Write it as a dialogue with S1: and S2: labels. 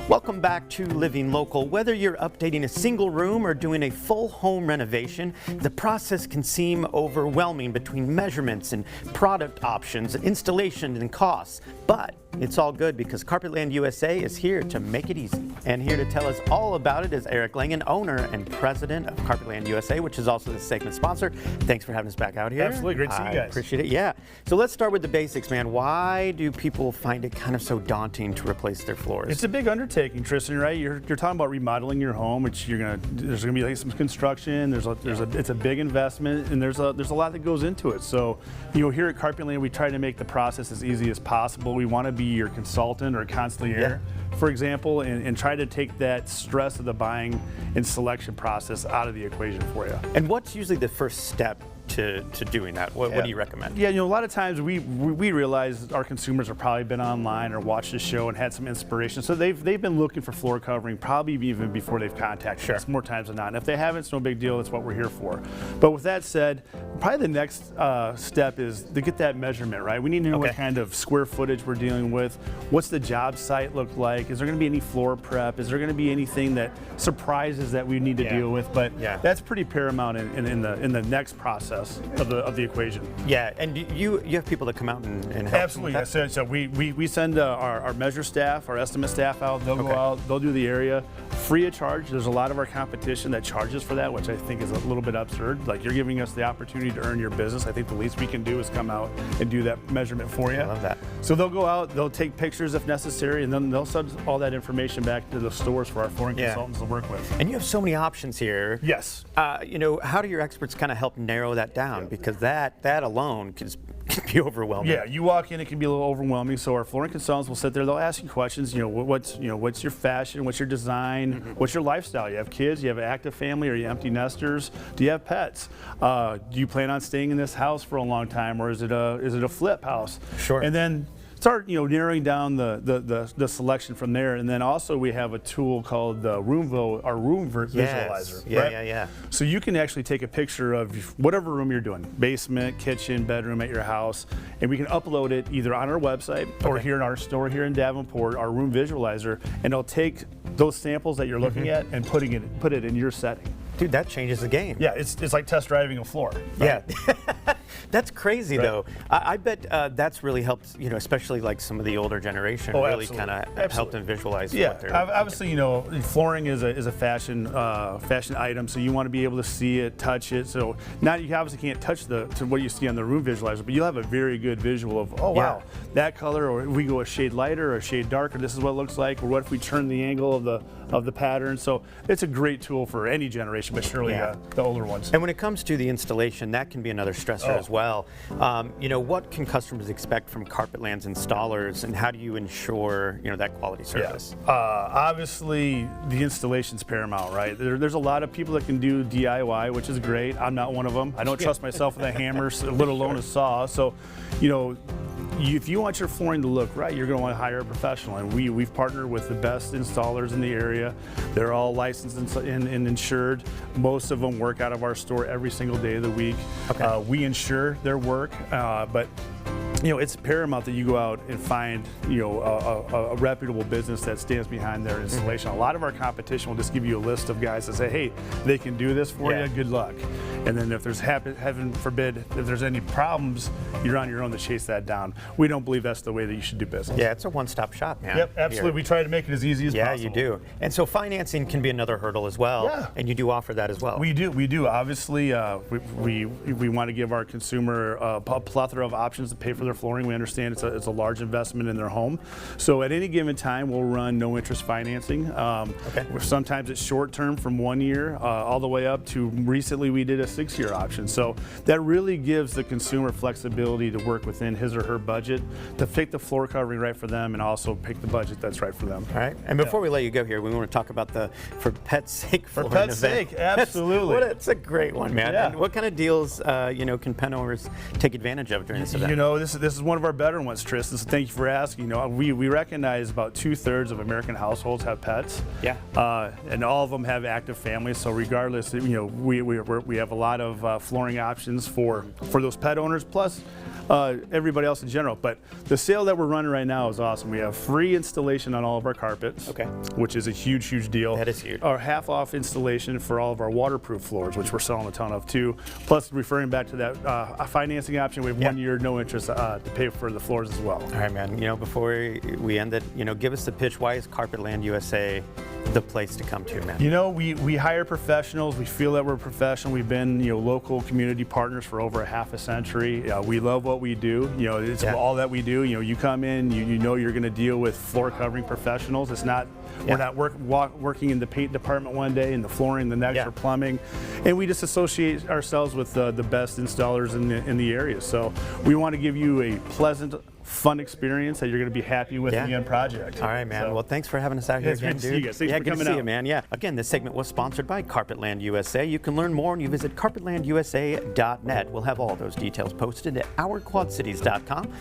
S1: Welcome back to Living Local. Whether you're updating a single room or doing a full home renovation, the process can seem overwhelming between measurements and product options, installation and costs. But it's all good because Carpetland USA is here to make it easy. And here to tell us all about it is Eric Langan, owner and president of Carpetland USA, which is also the segment sponsor. Thanks for having us back out here.
S2: Absolutely, great to see you guys.
S1: I appreciate it, yeah. So let's start with the basics, man. Why do people find it kind of so daunting to replace their floors?
S2: It's a big undertaking, Tristan, right? You're talking about remodeling your home, which there's gonna be like some construction, it's a big investment, and there's a lot that goes into it. So, here at Carpetland, we try to make the process as easy as possible. We want to be your consultant or consigliere, for example, and try to take that stress of the buying and selection process out of the equation for you.
S1: And what's usually the first step to doing that? What do you recommend?
S2: Yeah, a lot of times we realize our consumers have probably been online or watched the show and had some inspiration. So they've been looking for floor covering probably even before they've contacted us, more times than not. And if they haven't, it's no big deal. That's what we're here for. But with that said, probably the next step is to get that measurement, right? We need to know what kind of square footage we're dealing with. What's the job site look like? Is there going to be any floor prep? Is there going to be anything that surprises that we need to deal with? But that's pretty paramount in the next process of the equation.
S1: Yeah, and you have people that come out and help.
S2: Absolutely. So we send our measure staff, our estimate staff out. They'll go out, they'll do the area free of charge. There's a lot of our competition that charges for that, which I think is a little bit absurd. Like, you're giving us the opportunity to earn your business. I think the least we can do is come out and do that measurement for you.
S1: I love that.
S2: So they'll go out, they'll take pictures if necessary, and then they'll send all that information back to the stores for our flooring consultants to work with.
S1: And you have so many options here.
S2: Yes.
S1: How do your experts kind of help narrow that down? Because that alone can be overwhelming.
S2: Yeah, you walk in, it can be a little overwhelming. So our flooring consultants will sit there, they'll ask you questions. What's your fashion, what's your design, what's your lifestyle? You have kids, you have an active family, are you empty nesters? Do you have pets? Do you plan on staying in this house for a long time, or is it a flip house? Sure. And then start narrowing down the selection from there. And then also we have a tool called the room visualizer.
S1: Yeah.
S2: So you can actually take a picture of whatever room you're doing, basement, kitchen, bedroom at your house, and we can upload it either on our website or here in our store here in Davenport, our room visualizer, and it'll take those samples that you're looking at and put it in your setting.
S1: Dude, that changes the game.
S2: Yeah, it's like test driving a floor.
S1: Right? Yeah. That's crazy, though. I bet that's really helped, especially like some of the older generation, really kind of helped them visualize what they're
S2: obviously, flooring is a fashion item, so you want to be able to see it, touch it. So you obviously can't touch what you see on the room visualizer, but you'll have a very good visual of, wow, that color, or if we go a shade lighter or a shade darker, this is what it looks like, or what if we turn the angle of the pattern. So it's a great tool for any generation, but surely the older ones.
S1: And when it comes to the installation, that can be another stressor as well. What can customers expect from Carpetland's installers, and how do you ensure that quality service?
S2: Obviously, the installation's paramount, right? There's a lot of people that can do DIY, which is great. I'm not one of them. I don't trust myself with a hammer, let alone a saw. So, if you want your flooring to look right, you're going to want to hire a professional, and we've partnered with the best installers in the area. They're all licensed and insured. Most of them work out of our store every single day of the week. We insure their work, but it's paramount that you go out and find a reputable business that stands behind their installation. A lot of our competition will just give you a list of guys that say, hey, they can do this for you, good luck. And then if there's, heaven forbid, if there's any problems, you're on your own to chase that down. We don't believe that's the way that you should do business.
S1: Yeah, it's a one-stop shop, man.
S2: Yep, absolutely. We try to make it as easy as possible.
S1: Yeah, you do. And so financing can be another hurdle as well. Yeah. And you do offer that as well.
S2: We do. Obviously, we want to give our consumer a plethora of options to pay for their flooring. We understand it's a large investment in their home. So at any given time, we'll run no interest financing. Sometimes it's short term from 1 year all the way up to recently we did a 6-year option. So that really gives the consumer flexibility to work within his or her budget to pick the floor covering right for them and also pick the budget that's right for them.
S1: All right. And before we let you go here, we want to talk about the For Pet's Sake flooring
S2: event. For Pet's Sake, absolutely.
S1: It's a great one, man. Yeah. And what kind of deals can pen owners take advantage of during this event?
S2: This this is one of our better ones, Tristan. So thank you for asking. You know, we recognize about 2/3 of American households have pets.
S1: Yeah.
S2: And all of them have active families. So regardless, you know, we have a lot of flooring options for those pet owners, plus everybody else in general. But the sale that we're running right now is awesome. We have free installation on all of our carpets,
S1: Okay.
S2: which is a huge deal.
S1: That is huge.
S2: Our half-off installation for all of our waterproof floors, which we're selling a ton of too. Plus, referring back to that financing option, we have 1 year no interest to pay for the floors as well.
S1: All right, man. You know, before we end it, you know, give us the pitch. Why is Carpetland USA the place to come to, man?
S2: You know, we hire professionals. We feel that we're professional. We've been, you know, local community partners for over a half a century. We love what we do. You know, it's all that we do. You know, you come in, you know you're going to deal with floor covering professionals. It's not, we're not working in the paint department one day and the flooring the next or plumbing. And we just associate ourselves with the best installers in the area. So we want to give you a pleasant, fun experience that you're going to be happy with in the end project.
S1: All right, man. Well, thanks for having us out here
S2: it's
S1: again,
S2: good to
S1: dude.
S2: see you guys. Thanks for
S1: good
S2: coming
S1: to see
S2: out.
S1: you, man. Yeah. Again, this segment was sponsored by Carpetland USA. You can learn more when you visit carpetlandusa.net. We'll have all those details posted at ourquadcities.com.